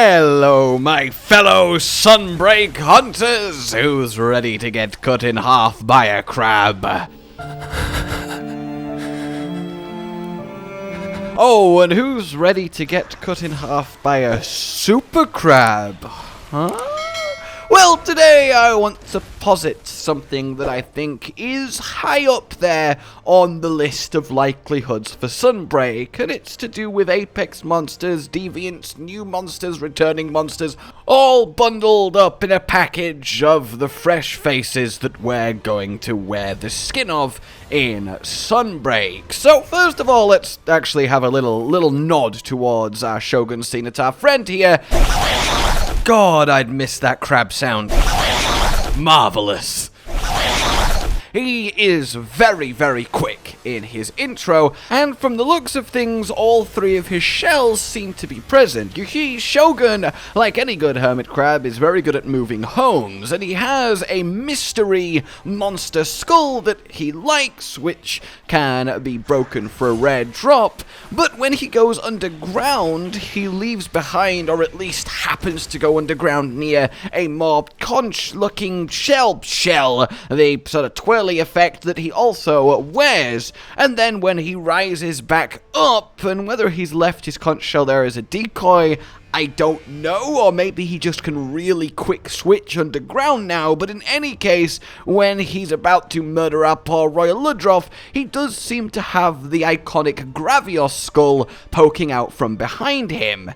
Hello, my fellow Sunbreak hunters! Who's ready to get cut in half by a crab? Oh, and who's ready to get cut in half by a super crab? Huh? Well, today I want to posit something that I think is high up there on the list of likelihoods for Sunbreak, and it's to do with Apex monsters, Deviants, new monsters, returning monsters, all bundled up in a package of the fresh faces that we're going to wear the skin of in Sunbreak. So first of all, let's actually have a little nod towards our Shogun Ceanataur friend here. God, I'd miss that crab sound. Marvelous. He is very, very quick in his intro, and from the looks of things, all three of his shells seem to be present. You see, Shogun, like any good hermit crab, is very good at moving homes, and he has a mystery monster skull that he likes, which can be broken for a rare drop, but when he goes underground, he leaves behind, or at least happens to go underground near a more conch-looking shell, the sort of twirly effect that he also wears, and then when he rises back up, and whether he's left his conch shell there as a decoy, I don't know, or maybe he just can really quick switch underground now, but in any case, when he's about to murder our poor Royal Ludroth, he does seem to have the iconic Gravios skull poking out from behind him.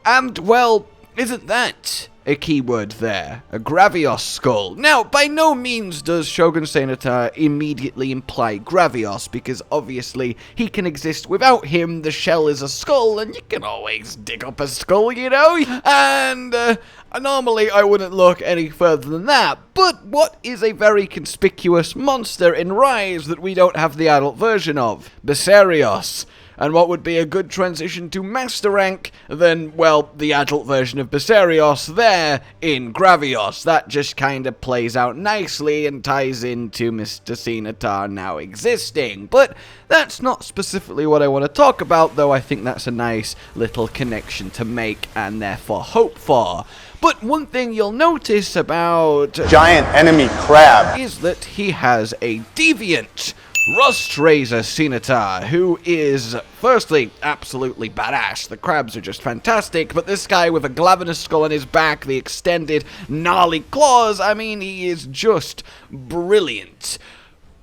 And, well, isn't that a keyword there? A Gravios skull. Now, by no means does Shogun Ceanataur immediately imply Gravios, because obviously he can exist without him. The shell is a skull, and you can always dig up a skull, you know? And, normally I wouldn't look any further than that, but what is a very conspicuous monster in Rise that we don't have the adult version of? Becerrios. And what would be a good transition to Master Rank than, well, the adult version of Becerrios there in Gravios. That just kind of plays out nicely and ties into Mr. Ceanataur now existing. But that's not specifically what I want to talk about, though I think that's a nice little connection to make and therefore hope for. But one thing you'll notice about giant enemy crab is that he has a Deviant, Rust-Razor Ceanataur, who is, firstly, absolutely badass. The crabs are just fantastic, but this guy with a Glavenus skull on his back, the extended, gnarly claws, I mean, he is just brilliant.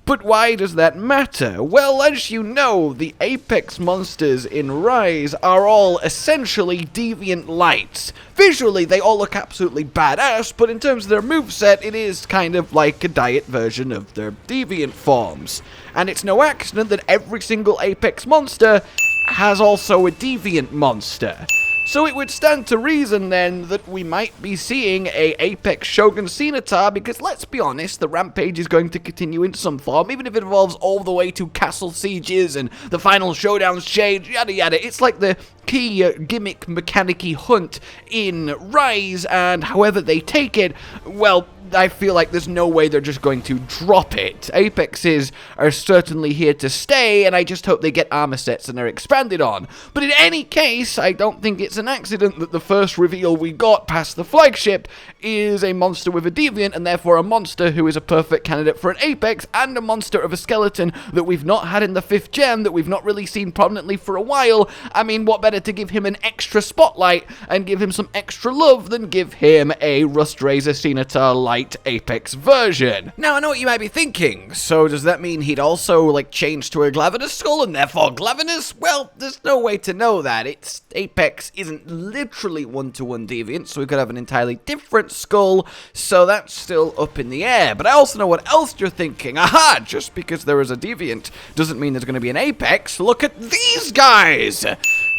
But why does that matter? Well, as you know, the Apex monsters in Rise are all essentially Deviant lights. Visually, they all look absolutely badass, but in terms of their moveset, it is kind of like a diet version of their Deviant forms. And it's no accident that every single Apex monster has also a Deviant monster. So it would stand to reason then that we might be seeing a Apex Shogun Ceanataur, because let's be honest, the rampage is going to continue in some form, even if it evolves all the way to castle sieges and the final showdowns change, yada yada. It's like the key gimmick mechanic-y hunt in Rise, and however they take it, well, I feel like there's no way they're just going to drop it. Apexes are certainly here to stay, and I just hope they get armor sets and they're expanded on. But in any case, I don't think it's an accident that the first reveal we got past the Flagship is a monster with a Deviant, and therefore a monster who is a perfect candidate for an Apex, and a monster of a skeleton that we've not had in the 5th gen, that we've not really seen prominently for a while. I mean, what better to give him an extra spotlight and give him some extra love than give him a Rust-Razor Ceanataur light Apex version. Now, I know what you might be thinking. So does that mean he'd also, like, change to a Glavenus skull and therefore Glavenus? Well, there's no way to know that. Apex isn't literally one-to-one Deviant, so we could have an entirely different skull, so that's still up in the air. But I also know what else you're thinking. Aha! Just because there is a Deviant doesn't mean there's going to be an Apex. Look at these guys!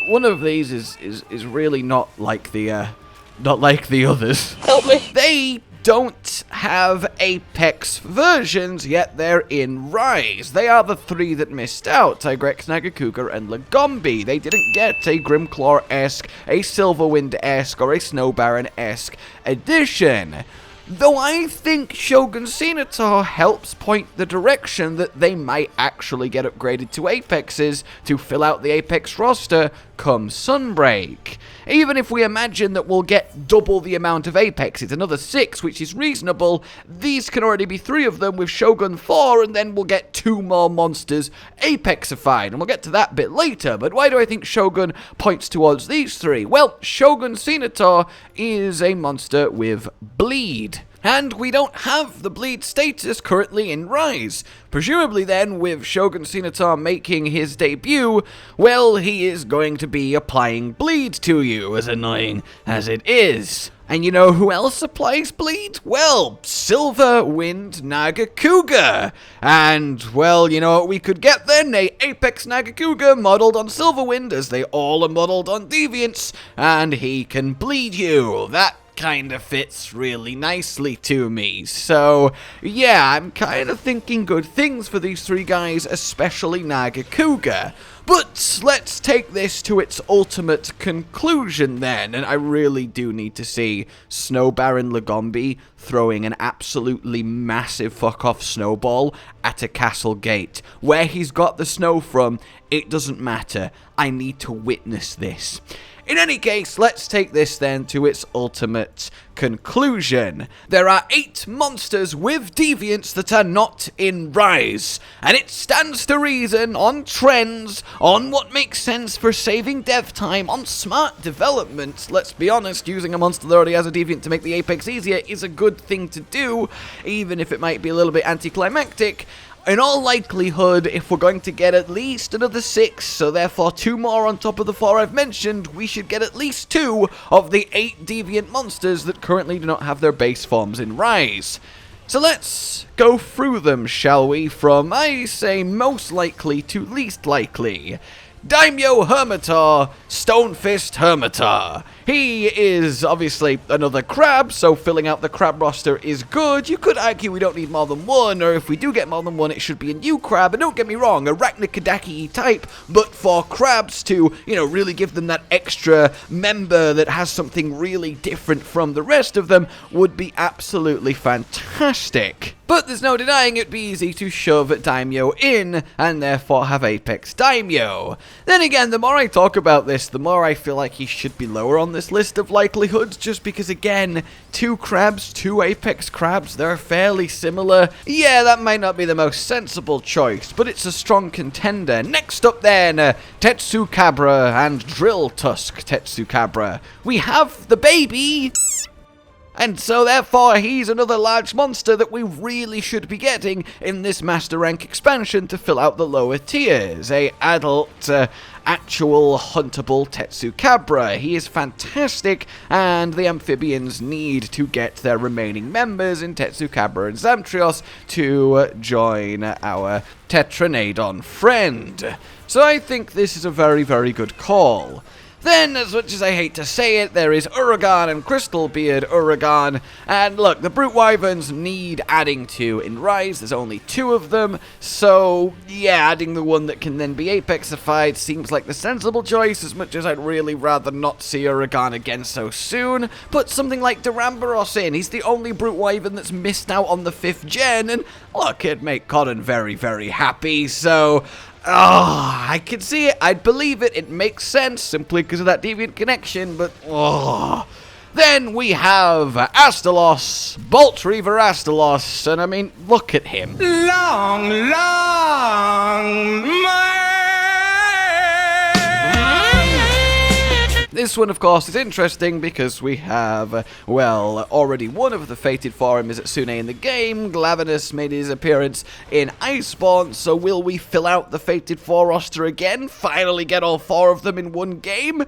One of these is really not like the others. Help me. They don't have Apex versions, yet they're in Rise. They are the three that missed out, Tigrex, Nagakuga, and Lagombi. They didn't get a Grimclaw-esque, a Silverwind-esque, or a Snow Baron-esque edition. Though I think Shogun Ceanataur helps point the direction that they might actually get upgraded to Apexes to fill out the Apex roster come Sunbreak. Even if we imagine that we'll get double the amount of Apexes, another 6, which is reasonable, these can already be 3 of them with Shogun 4, and then we'll get 2 more monsters Apexified, and we'll get to that bit later. But why do I think Shogun points towards these 3? Well, Shogun Ceanataur is a monster with bleed. And we don't have the bleed status currently in Rise. Presumably then, with Shogun Ceanataur making his debut, well, he is going to be applying bleed to you, as annoying as it is. And you know who else applies bleed? Well, Silver Wind Nagakuga. And, well, you know what we could get then? A Apex Nagakuga modeled on Silverwind, as they all are modeled on Deviants, and he can bleed you. That kind of fits really nicely to me. So, yeah, I'm kind of thinking good things for these 3 guys, especially Nagakuga. But let's take this to its ultimate conclusion then, and I really do need to see Snow Baron Lagombi throwing an absolutely massive fuck-off snowball at a castle gate. Where he's got the snow from, it doesn't matter. I need to witness this. In any case, let's take this then to its ultimate conclusion. There are 8 monsters with deviants that are not in Rise, and it stands to reason on trends, on what makes sense for saving dev time, on smart development. Let's be honest, using a monster that already has a deviant to make the Apex easier is a good thing to do, even if it might be a little bit anticlimactic. In all likelihood, if we're going to get at least another 6, so therefore 2 more on top of the 4 I've mentioned, we should get at least 2 of the 8 deviant monsters that currently do not have their base forms in Rise. So let's go through them, shall we, from, I say, most likely to least likely. Daimyo Hermitaur, Stonefist Hermitaur. He is obviously another crab, so filling out the crab roster is good. You could argue we don't need more than 1, or if we do get more than 1, it should be a new crab. And don't get me wrong, Arachnokadaki type, but for crabs to, you know, really give them that extra member that has something really different from the rest of them would be absolutely fantastic. But there's no denying it'd be easy to shove Daimyo in, and therefore have Apex Daimyo. Then again, the more I talk about this, the more I feel like he should be lower on this list of likelihoods, just because, again, 2 crabs, 2 Apex crabs, they're fairly similar. Yeah, that might not be the most sensible choice, but it's a strong contender. Next up then, Tetsucabra and Drill Tusk Tetsucabra. We have the baby, and so therefore he's another large monster that we really should be getting in this Master Rank expansion to fill out the lower tiers. A adult, actual huntable Tetsucabra. He is fantastic, and the amphibians need to get their remaining members in Tetsucabra and Zamtrios to join our Tetranadon friend. So I think this is a very, very good call. Then, as much as I hate to say it, there is Uragaan and Crystalbeard Uragaan. And look, the Brute Wyverns need adding to in Rise. There's only 2 of them. So, yeah, adding the one that can then be Apexified seems like the sensible choice, as much as I'd really rather not see Uragaan again so soon. Put something like Duramboros in. He's the only Brute Wyvern that's missed out on the 5th gen. And look, it'd make Cotton very, very happy. So, I can see it, I'd believe it, it makes sense simply because of that deviant connection, but Then we have Astalos, Bolt Reaver Astalos, and I mean, look at him. Long This one, of course, is interesting because we have, well, already one of the Fated 4 is at Sune in the game. Glavenus made his appearance in Iceborne, so will we fill out the Fated 4 roster again? Finally get all 4 of them in one game?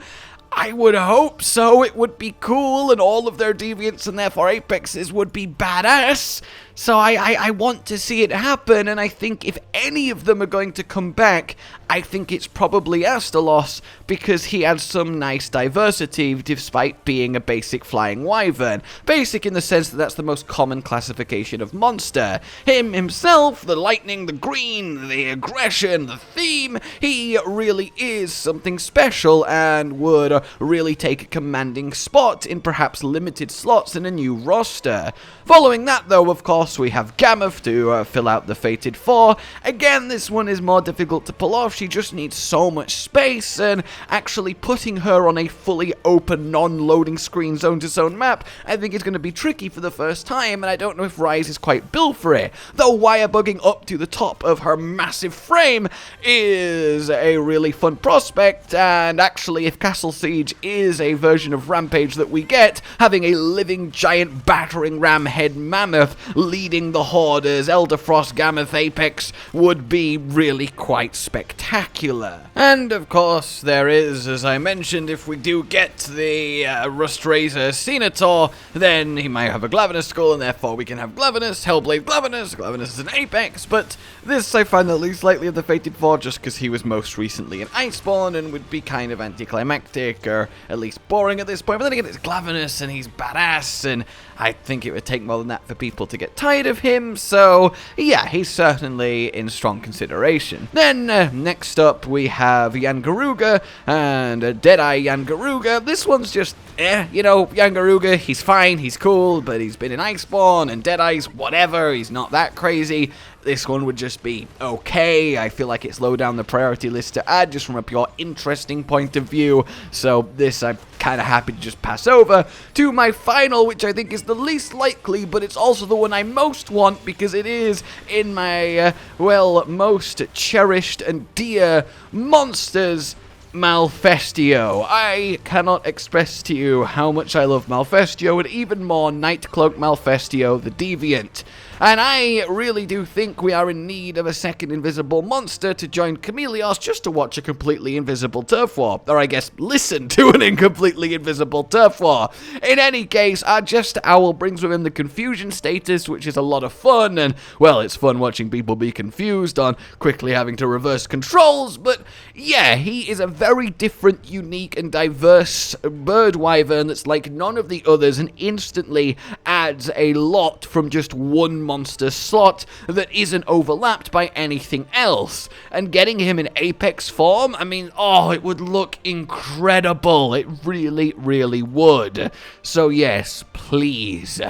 I would hope so. It would be cool, and all of their deviants and therefore apexes would be badass. So I want to see it happen, and I think if any of them are going to come back, I think it's probably Astalos, because he adds some nice diversity despite being a basic flying wyvern. Basic in the sense that that's the most common classification of monster. Him himself, the lightning, the green, the aggression, the theme, he really is something special and would really take a commanding spot in perhaps limited slots in a new roster. Following that though, of course, course, we have Gammoth to fill out the Fated 4. Again, this one is more difficult to pull off. She just needs so much space, and actually putting her on a fully open, non-loading screen zone-to-zone map, I think is going to be tricky for the first time, and I don't know if Rise is quite built for it. Though wire bugging up to the top of her massive frame is a really fun prospect, and actually, if Castle Siege is a version of Rampage that we get, having a living giant battering ram head mammoth leading the horde as Elderfrost Gammoth Apex would be really quite spectacular. And of course there is, as I mentioned, if we do get the Rustraiser Ceanataur, then he might have a Glavenus skull, and therefore we can have Glavenus, Hellblade Glavenus. Glavenus is an Apex, but this I find the least likely of the Fated 4 just because he was most recently an Iceborn and would be kind of anticlimactic, or at least boring at this point. But then again, it's Glavenus and he's badass, and I think it would take more than that for people to get tired of him, so yeah, he's certainly in strong consideration. Then, next up, we have Yian Garuga, and Deadeye Yian Garuga. This one's just, you know, Yian Garuga, he's fine, he's cool, but he's been an Iceborn, and Deadeye's whatever, he's not that crazy. This one would just be okay. I feel like it's low down the priority list to add just from a pure interesting point of view. So this I'm kind of happy to just pass over to my final, which I think is the least likely, but it's also the one I most want because it is in my, well, most cherished and dear monsters, Malfestio. I cannot express to you how much I love Malfestio, and even more Nightcloak Malfestio the Deviant. And I really do think we are in need of a second invisible monster to join Chameleos just to watch a completely invisible turf war. Or I guess listen to an incompletely invisible turf war. In any case, our Jester Owl brings with him the confusion status, which is a lot of fun, and well, it's fun watching people be confused on quickly having to reverse controls, but yeah, he is a very different, unique, and diverse bird wyvern that's like none of the others, and instantly adds a lot from just one monster slot that isn't overlapped by anything else. And getting him in Apex form, I mean, oh, it would look incredible. It really, really would. So yes, please.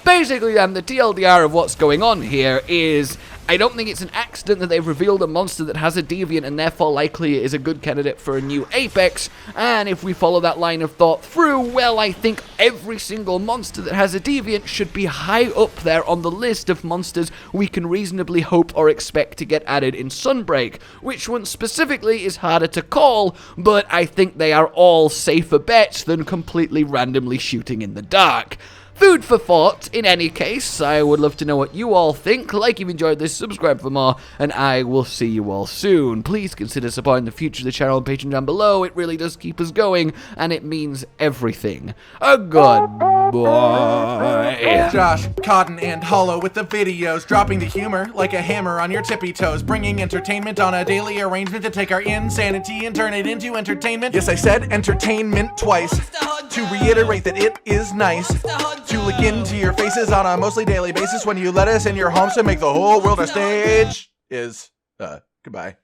Basically, then, the TLDR of what's going on here is I don't think it's an accident that they've revealed a monster that has a Deviant and therefore likely is a good candidate for a new Apex, and if we follow that line of thought through, well, I think every single monster that has a Deviant should be high up there on the list of monsters we can reasonably hope or expect to get added in Sunbreak. Which one specifically is harder to call, but I think they are all safer bets than completely randomly shooting in the dark. Food for thought, in any case. I would love to know what you all think. Like if you enjoyed this, subscribe for more, and I will see you all soon. Please consider supporting the future of the channel on Patreon down below. It really does keep us going, and it means everything. A goodbye. Josh, Cotton, and Hollow with the videos, dropping the humor like a hammer on your tippy toes, bringing entertainment on a daily arrangement to take our insanity and turn it into entertainment. Yes, I said entertainment twice, to reiterate that it is nice to look into your faces on a mostly daily basis when you let us in your homes to make the whole world a stage. Goodbye.